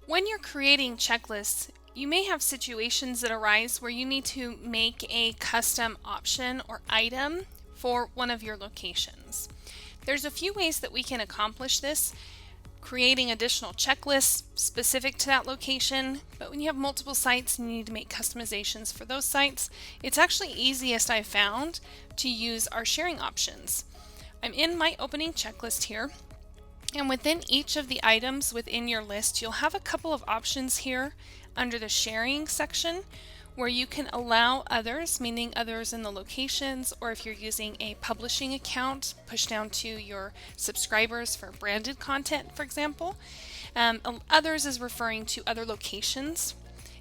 When you're creating checklists, you may have situations that arise where you need to make a custom option or item for one of your locations. There's a few ways that we can accomplish this, creating additional checklists specific to that location, but when you have multiple sites and you need to make customizations for those sites, it's actually easiest, I've found, to use our sharing options. I'm in my opening checklist here, and within each of the items within your list, you'll have a couple of options here under the sharing section where you can allow others, meaning others in the locations, or if you're using a publishing account, push down to your subscribers for branded content, for example. Others is referring to other locations.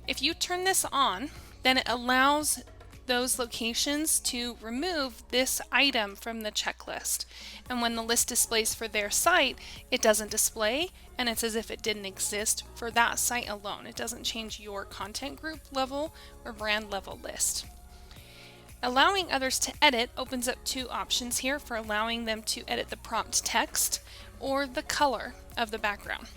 If you turn this on, then it allows those locations to remove this item from the checklist. And when the list displays for their site, it doesn't display, and it's as if it didn't exist for that site alone. It doesn't change your content group level or brand level list. Allowing others to edit opens up two options here for allowing them to edit the prompt text or the color of the background.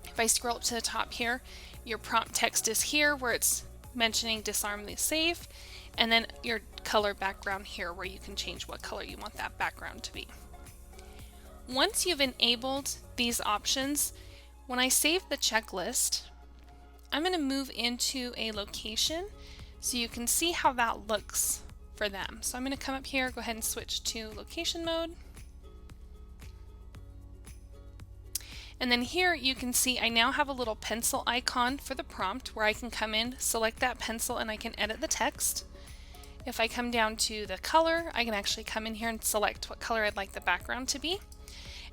If I scroll up to the top here, your prompt text is here where it's mentioning disarm the save, and then your color background here where you can change what color you want that background to be. Once you've enabled these options, when I save the checklist, I'm going to move into a location so you can see how that looks for them. So I'm going to come up here, go ahead and switch to location mode. And then here you can see I now have a little pencil icon for the prompt where I can come in, select that pencil, and I can edit the text. If I come down to the color, I can actually come in here and select what color I'd like the background to be.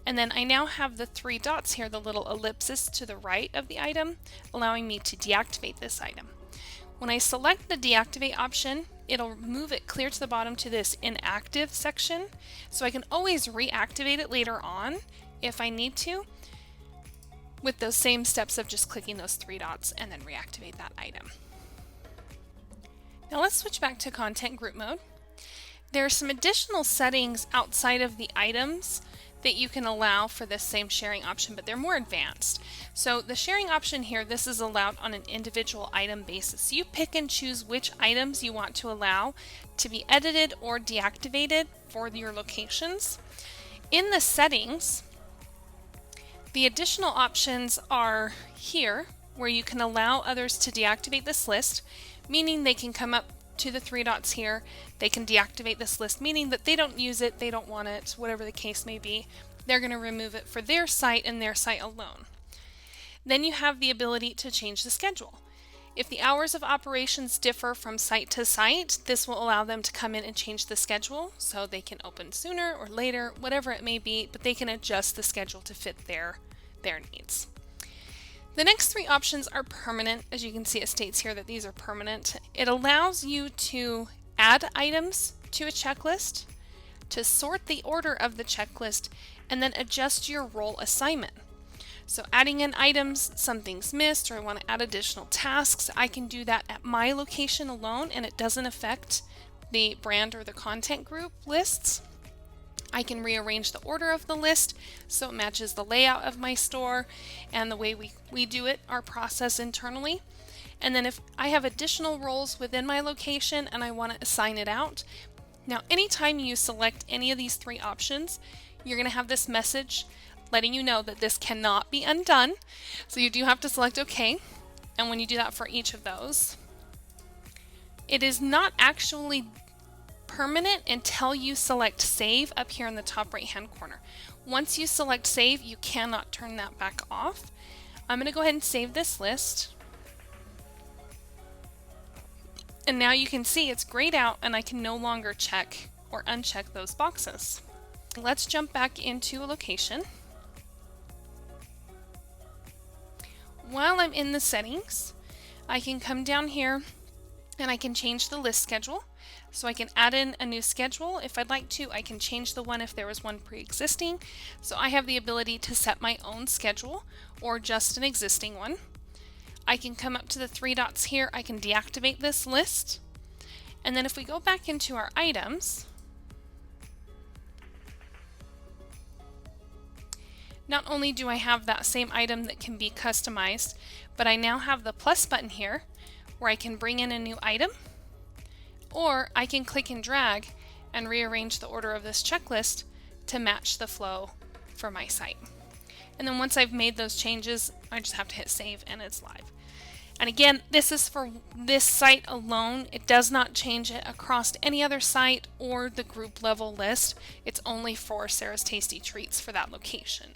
And then I now have the three dots here, the little ellipsis to the right of the item, allowing me to deactivate this item. When I select the deactivate option, it'll move it clear to the bottom to this inactive section, so I can always reactivate it later on if I need to, with those same steps of just clicking those three dots and then reactivate that item. Now let's switch back to content group mode. There are some additional settings outside of the items that you can allow for this same sharing option, but they're more advanced. So the sharing option here, this is allowed on an individual item basis. You pick and choose which items you want to allow to be edited or deactivated for your locations. In the settings, the additional options are here where you can allow others to deactivate this list, meaning they can come up to the three dots here, they can deactivate this list, meaning that they don't use it, they don't want it, whatever the case may be. They're going to remove it for their site and their site alone. Then you have the ability to change the schedule. If the hours of operations differ from site to site, this will allow them to come in and change the schedule so they can open sooner or later, whatever it may be, but they can adjust the schedule to fit their needs. The next three options are permanent. As you can see, it states here that these are permanent. It allows you to add items to a checklist, to sort the order of the checklist, and then adjust your role assignment. So adding in items, something's missed, or I want to add additional tasks, I can do that at my location alone, and it doesn't affect the brand or the content group lists. I can rearrange the order of the list so it matches the layout of my store and the way we do it, our process internally. And then if I have additional roles within my location and I want to assign it out, now anytime you select any of these three options, you're going to have this message letting you know that this cannot be undone. So you do have to select OK. And when you do that for each of those, it is not actually permanent until you select save up here in the top right hand corner. Once you select save, you cannot turn that back off. I'm going to go ahead and save this list. And now you can see it's grayed out and I can no longer check or uncheck those boxes. Let's jump back into a location. While I'm in the settings, I can come down here and I can change the list schedule. So I can add in a new schedule if I'd like to. I can change the one if there was one pre-existing. So I have the ability to set my own schedule or just an existing one. I can come up to the three dots here. I can deactivate this list. And then if we go back into our items, not only do I have that same item that can be customized, but I now have the plus button here where I can bring in a new item, or I can click and drag and rearrange the order of this checklist to match the flow for my site. And then once I've made those changes, I just have to hit save and it's live. And again, this is for this site alone. It does not change it across any other site or the group level list. It's only for Sarah's Tasty Treats for that location.